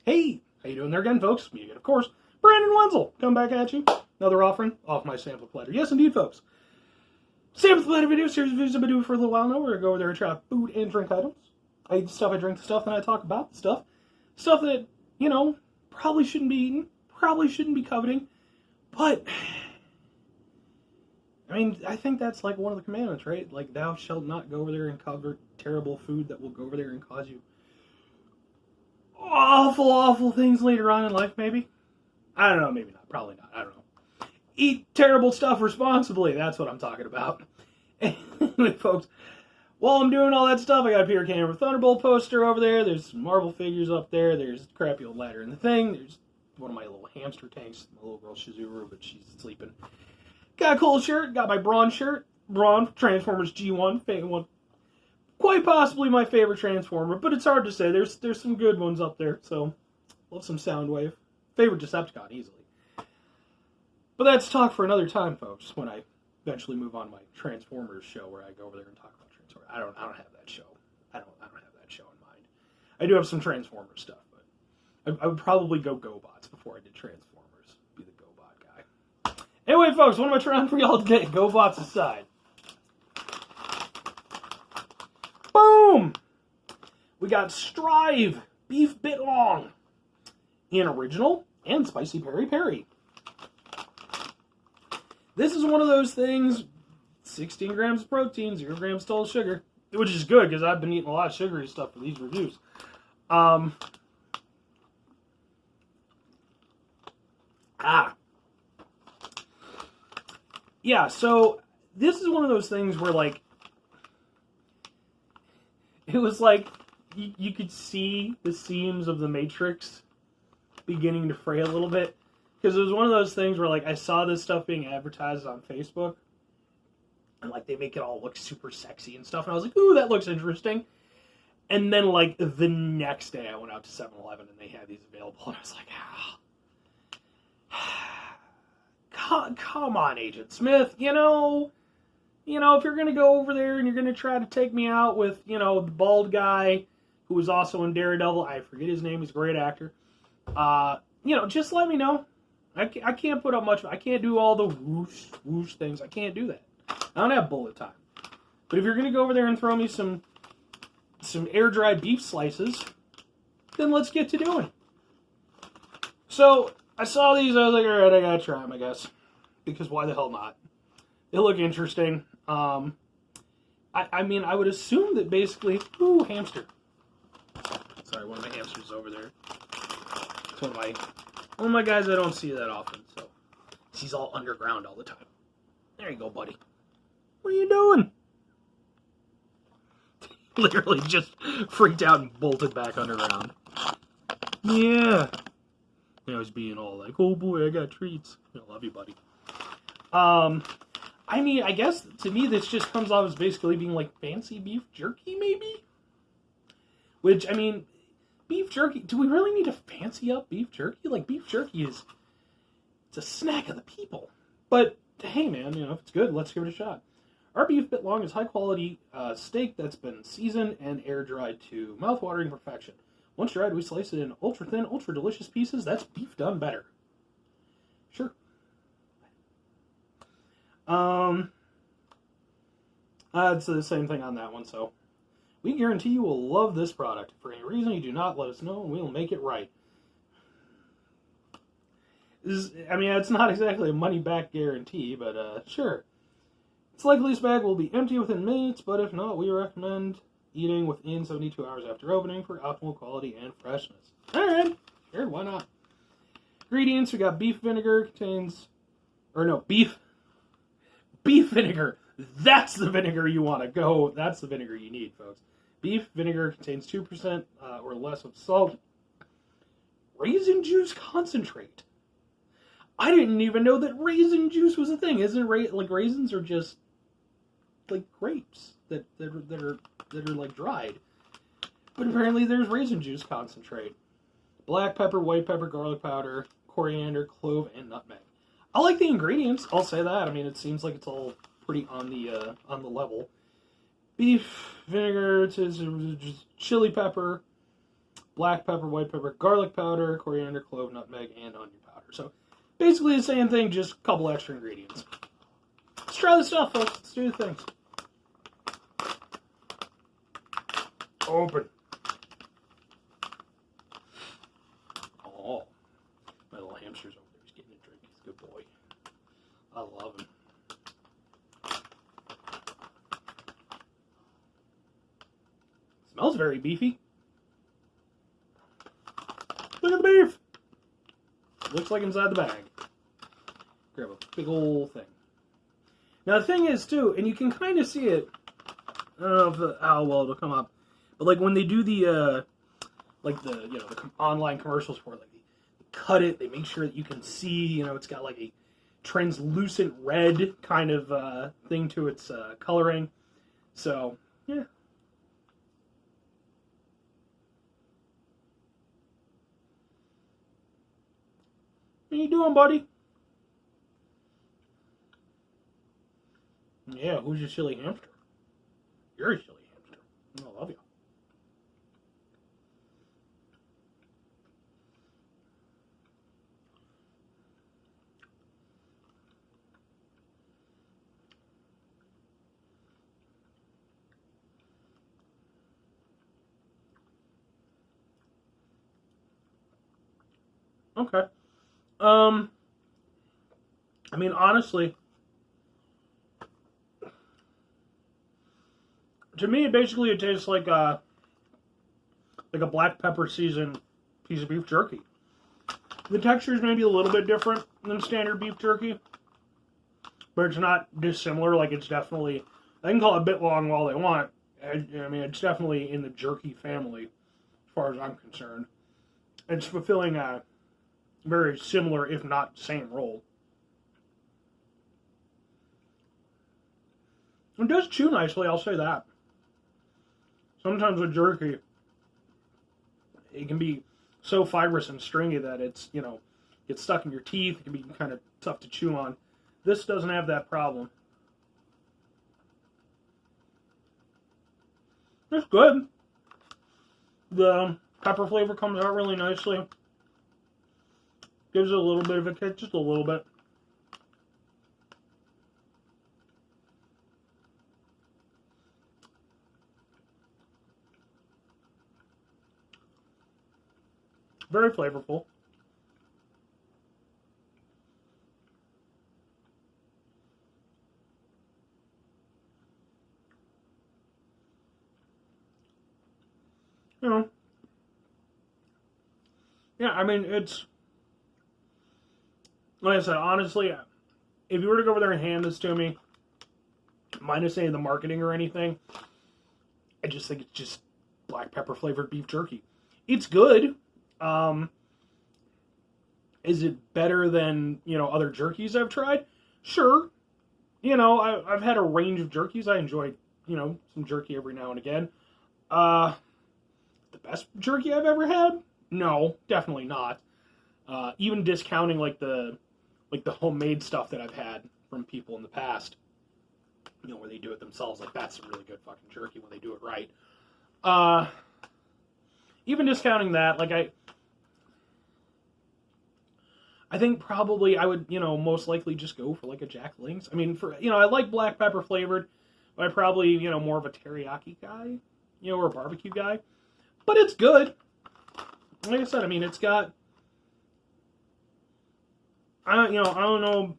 Hey, how you doing there again, folks? Me again, of course. Brandon Wenzel, come back at you. Another offering off my sample platter. Yes, indeed, folks. Sample platter video series of videos I've been doing for a little while now. We're going to go over there and try out food and drink items. I eat the stuff, I drink the stuff, and I talk about the stuff. Stuff that, you know, probably shouldn't be eaten, probably shouldn't be coveting. But, I mean, I think that's like one of the commandments, right? Like, thou shalt not go over there and covet terrible food that will go over there and cause you awful things later on in life, maybe. I don't know, maybe not, probably not, I don't know. Eat terrible stuff responsibly, that's what I'm talking about. Anyway, folks, while I'm doing all that stuff, I got a Peter Camera Thunderbolt poster over there, there's some Marvel figures up there, there's the crappy old ladder in the thing, there's one of my little hamster tanks, my little girl Shizuru, but she's sleeping. Got a cool shirt, got my Brawn shirt, Brawn, Transformers G1, favorite one. Quite possibly my favorite Transformer, but it's hard to say. There's some good ones up there, so love some Soundwave. Favorite Decepticon, easily. But that's talk for another time, folks, when I eventually move on my Transformers show where I go over there and talk about Transformers. I don't have that show. I don't have that show in mind. I do have some Transformers stuff, but I would probably go GoBots before I did Transformers. Be the GoBot guy. Anyway, folks, what am I trying for y'all today? GoBots aside. Boom! We got STRYVE Beef Bitlong in original and spicy peri. This is one of those things, 16 grams of protein, 0 grams total sugar, which is good because I've been eating a lot of sugary stuff for these reviews. Yeah, so this is one of those things where, like, it was like you could see the seams of the Matrix beginning to fray a little bit. Because it was one of those things where, like, I saw this stuff being advertised on Facebook. And, like, they make it all look super sexy and stuff. And I was like, ooh, that looks interesting. And then, like, the next day I went out to 7-Eleven and they had these available. And I was like, come on, Agent Smith. You know, if you're going to go over there and you're going to try to take me out with, you know, the bald guy who was also in Daredevil, I forget his name, he's a great actor, you know, just let me know. I can't put up much, I can't do all the whoosh things, I can't do that. I don't have bullet time. But if you're going to go over there and throw me some air-dried beef slices, then let's get to doing. So, I saw these, I was like, alright, I gotta try them, I guess. Because why the hell not? They look interesting. I mean, I would assume that basically... Ooh, hamster. Sorry, one of my hamsters is over there. It's one of my guys I don't see that often, so... He's all underground all the time. There you go, buddy. What are you doing? Literally just freaked out and bolted back underground. Yeah. You know, he's being all like, oh boy, I got treats. I love you, buddy. I mean, I guess, to me, this just comes off as basically being, like, fancy beef jerky, maybe? Which, I mean, beef jerky, do we really need to fancy up beef jerky? Like, beef jerky it's a snack of the people. But, hey, man, you know, if it's good, let's give it a shot. Our beef bitlong is high-quality steak that's been seasoned and air-dried to mouth-watering perfection. Once dried, we slice it in ultra-thin, ultra-delicious pieces. That's beef done better. Sure. It's the same thing on that one, so. We guarantee you will love this product. For any reason you do not, let us know, and we'll make it right. I mean, it's not exactly a money-back guarantee, but, sure. It's likely this bag will be empty within minutes, but if not, we recommend eating within 72 hours after opening for optimal quality and freshness. Alright, sure, why not? Ingredients, we got beef vinegar, beef vinegar. That's the vinegar you want to go. That's the vinegar you need, folks. Beef vinegar contains 2% or less of salt. Raisin juice concentrate. I didn't even know that raisin juice was a thing. Isn't it like raisins are just like grapes that are like dried? But apparently there's raisin juice concentrate. Black pepper, white pepper, garlic powder, coriander, clove, and nutmeg. I like the ingredients. I'll say that. I mean, it seems like it's all pretty on the level. Beef vinegar, just chili pepper, black pepper, white pepper, garlic powder, coriander, clove, nutmeg, and onion powder. So basically the same thing, just a couple extra ingredients. Let's try this stuff, folks. Let's do the things. Open. Oh, my little hamster's over there. He's getting a drink. He's a good boy. I love him. Smells very beefy. Look at the beef! Looks like inside the bag. Grab a big old thing. Now the thing is too, and you can kind of see it. I don't know how well it'll come up, but like when they do the the online commercials for it, like they cut it, they make sure that you can see. It's got like a translucent red kind of thing to its coloring. So yeah. What you doing, buddy? Yeah, who's your silly hamster? You're a silly hamster. I love you. Okay. I mean, honestly, to me, basically, it tastes like a black pepper seasoned piece of beef jerky. The texture is maybe a little bit different than standard beef jerky, but it's not dissimilar. Like, it's definitely, they can call it Bitlong all they want. I mean, it's definitely in the jerky family, as far as I'm concerned. It's fulfilling a very similar, if not same, role. It does chew nicely, I'll say that. Sometimes with jerky, it can be so fibrous and stringy that it's, gets stuck in your teeth. It can be kind of tough to chew on. This doesn't have that problem. It's good. The pepper flavor comes out really nicely. Gives it a little bit of a kick, just a little bit. Very flavorful. Yeah, I mean, it's, like I said, honestly, if you were to go over there and hand this to me, minus any of the marketing or anything, I just think it's just black pepper flavored beef jerky. It's good. Is it better than, other jerkies I've tried? Sure. I've had a range of jerkies. I enjoy, some jerky every now and again. The best jerky I've ever had? No, definitely not. Even discounting like the homemade stuff that I've had from people in the past, where they do it themselves, like that's some really good fucking jerky when they do it right. Even discounting that, like I think probably I would, most likely just go for like a Jack Link's. I mean, I like black pepper flavored, but I probably, more of a teriyaki guy, or a barbecue guy. But it's good. Like I said, I mean, it's got, I don't know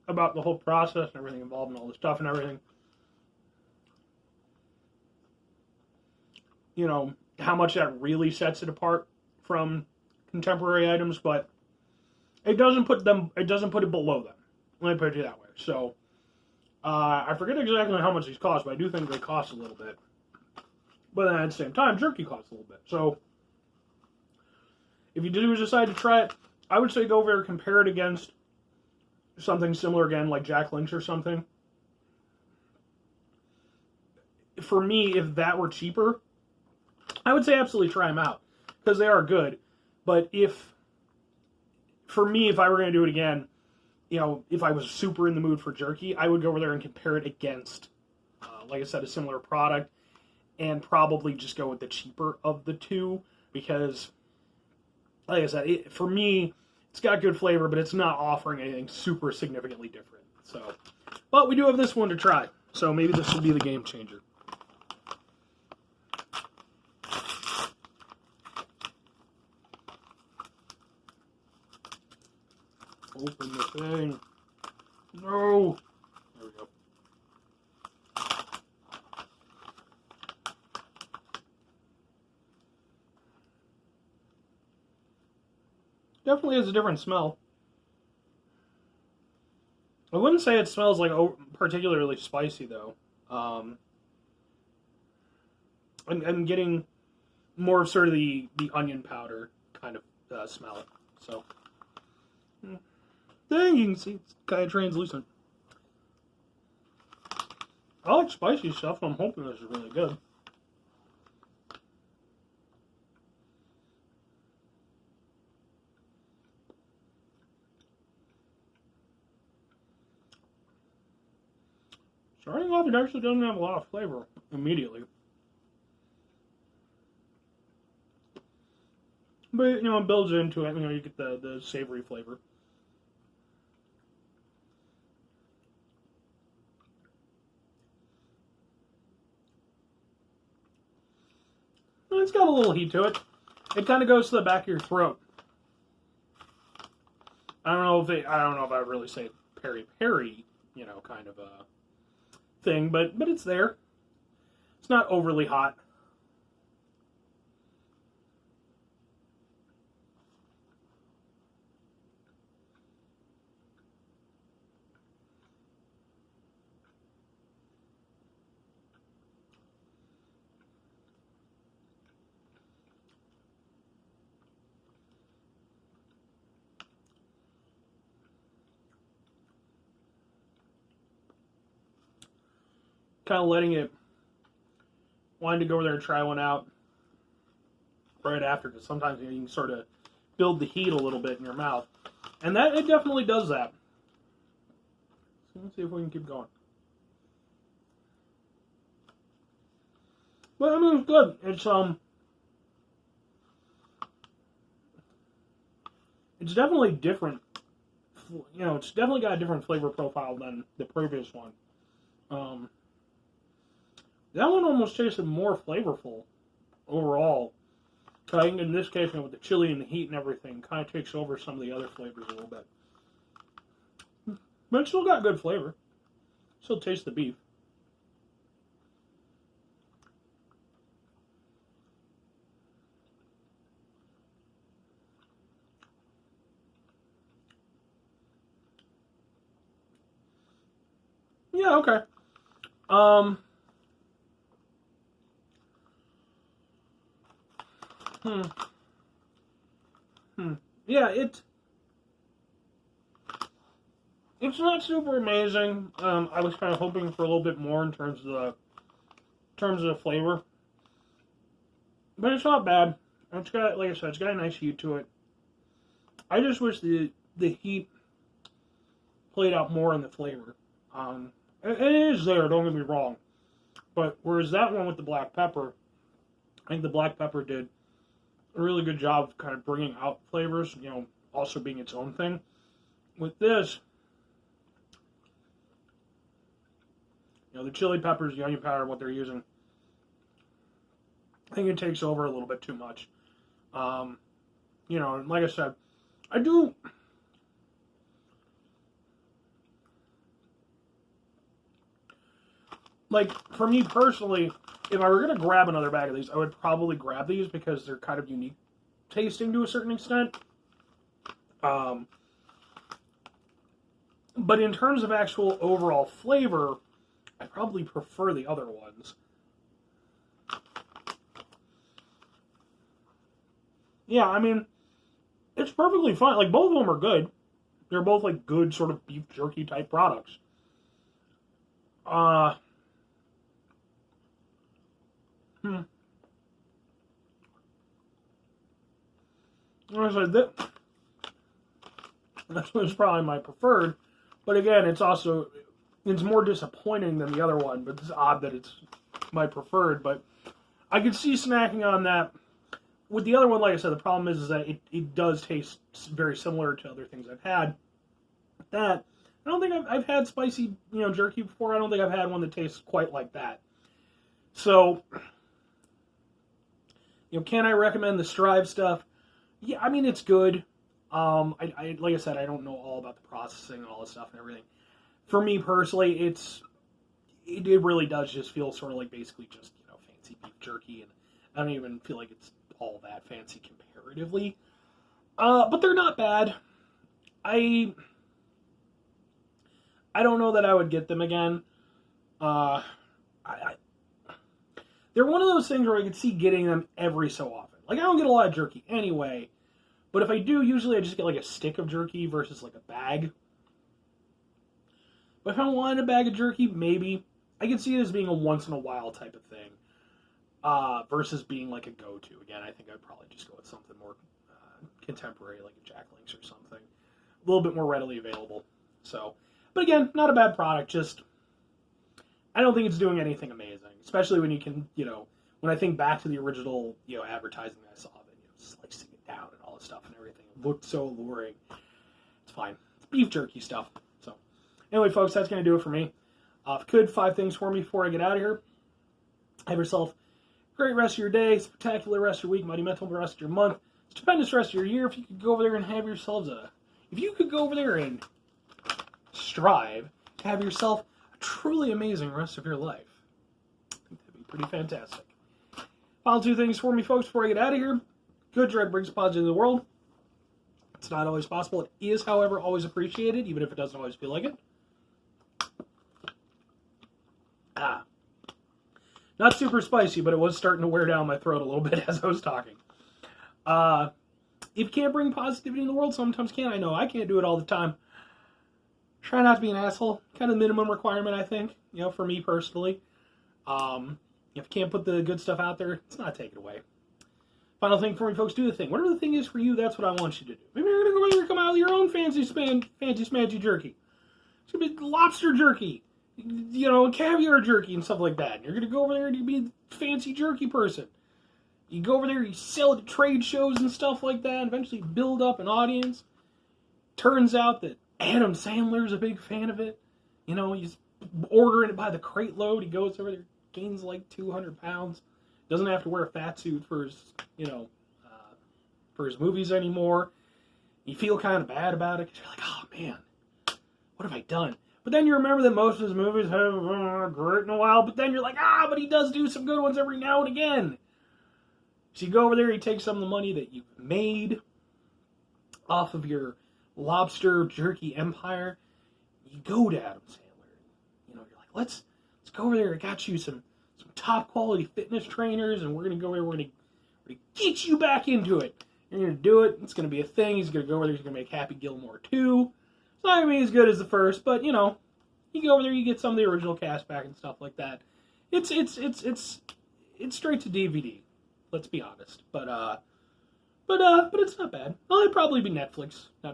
about the whole process and everything involved and all the stuff and everything. How much that really sets it apart from contemporary items, but it doesn't put it below them. Let me put it that way. So, I forget exactly how much these cost, but I do think they cost a little bit. But then at the same time, jerky costs a little bit. So, if you do decide to try it, I would say go over and compare it against something similar again, like Jack Link's or something. For me, if that were cheaper, I would say absolutely try them out, because they are good. But for me, if I were going to do it again, if I was super in the mood for jerky, I would go over there and compare it against, like I said, a similar product, and probably just go with the cheaper of the two, because, like I said, for me, it's got good flavor, but it's not offering anything super significantly different. So, but we do have this one to try, so maybe this will be the game changer. Open the thing. No. There we go. Definitely has a different smell. I wouldn't say it smells like particularly spicy though. I'm getting more of sort of the onion powder kind of smell. So. Dang, you can see it's kind of translucent. I like spicy stuff, I'm hoping this is really good. Starting off, it actually doesn't have a lot of flavor immediately. But, you know, it builds into it, you know, you get the savory flavor. It's got a little heat to it. It kind of goes to the back of your throat. I don't know if I would really say peri, you know, kind of a thing, but it's there. It's not overly hot. Kind of letting it, wanting to go over there and try one out right after, because sometimes you can sort of build the heat a little bit in your mouth, and that it definitely does that. So let's see if we can keep going. But I mean, it's good. It's definitely different. You know, it's definitely got a different flavor profile than the previous one. That one almost tasted more flavorful overall. I think in this case, you know, with the chili and the heat and everything, kind of takes over some of the other flavors a little bit. But it's still got good flavor. Still tastes the beef. Yeah, okay. Yeah, it's not super amazing. I was kind of hoping for a little bit more in terms of the flavor, but it's not bad. It's got, like I said, it's got a nice heat to it. I just wish the heat played out more in the flavor. And it is there, don't get me wrong, but whereas that one with the black pepper, I think the black pepper did a really good job of kind of bringing out flavors, you know, also being its own thing. With this, you know, the chili peppers, the onion powder, what they're using, I think it takes over a little bit too much. You know, like I said, I do. Like, for me personally, if I were going to grab another bag of these, I would probably grab these because they're kind of unique tasting to a certain extent. But in terms of actual overall flavor, I probably prefer the other ones. Yeah, I mean, it's perfectly fine. Like, both of them are good. They're both, like, good sort of beef jerky type products. Like I said, this one's probably my preferred, but again, it's more disappointing than the other one, but it's odd that it's my preferred, but I could see snacking on that with the other one, like I said, the problem is that it does taste very similar to other things I've had. That I don't think I've had spicy, jerky before. I don't think I've had one that tastes quite like that. So, can I recommend the STRYVE stuff? Yeah, I mean, it's good. Like I said, I don't know all about the processing and all this stuff and everything. For me personally, it really does just feel sort of like basically just, fancy beef jerky, and I don't even feel like it's all that fancy comparatively. But they're not bad. I don't know that I would get them again. They're one of those things where I could see getting them every so often. Like, I don't get a lot of jerky anyway, but if I do, usually I just get like a stick of jerky versus like a bag. But if I wanted a bag of jerky, maybe. I could see it as being a once in a while type of thing, versus being like a go-to. Again, I think I'd probably just go with something more contemporary, like a Jack Link's or something. A little bit more readily available. So, but again, not a bad product, just I don't think it's doing anything amazing, especially when you can, when I think back to the original, advertising that I saw of it, slicing it down and all this stuff and everything. It looked so alluring. It's fine. It's beef jerky stuff. So, anyway, folks, that's going to do it for me. If you could, 5 things for me before I get out of here. Have yourself a great rest of your day, spectacular rest of your week, mighty mental rest of your month, stupendous rest of your year. If you could go over there and have yourselves if you could go over there and strive to have yourself a truly amazing rest of your life, I think that'd be pretty fantastic. Final 2 things for me, folks, before I get out of here. Good drug brings positive to the world. It's not always possible. It is, however, always appreciated, even if it doesn't always feel like it. Not super spicy, but it was starting to wear down my throat a little bit as I was talking. If you can't bring positivity in the world, sometimes can. I know I can't do it all the time. Try not to be an asshole. Kind of minimum requirement, I think, for me personally. If you can't put the good stuff out there, it's not taken away. Final thing for me, folks, do the thing. Whatever the thing is for you, that's what I want you to do. Maybe you're going to go over and come out with your own fancy smancy jerky. It's going to be lobster jerky. Caviar jerky and stuff like that. And you're going to go over there and you be a fancy jerky person. You go over there, you sell it at trade shows and stuff like that, and eventually build up an audience. Turns out that Adam Sandler's a big fan of it. He's ordering it by the crate load. He goes over there, gains like 200 pounds. Doesn't have to wear a fat suit for his, for his movies anymore. You feel kind of bad about it because you're like, oh man, what have I done? But then you remember that most of his movies haven't been great in a while. But then you're like, but he does do some good ones every now and again. So you go over there, you take some of the money that you've made off of your lobster jerky empire. You go to Adam Sandler. You're like, let's go over there. I got you some top quality fitness trainers, and we're gonna go over there. We're gonna get you back into it. You're gonna do it. It's gonna be a thing. He's gonna go over there. He's gonna make Happy Gilmore 2. It's not gonna be as good as the first, but you go over there, you get some of the original cast back and stuff like that. It's straight to DVD. Let's be honest, but it's not bad. Well, it'd probably be Netflix. Yeah.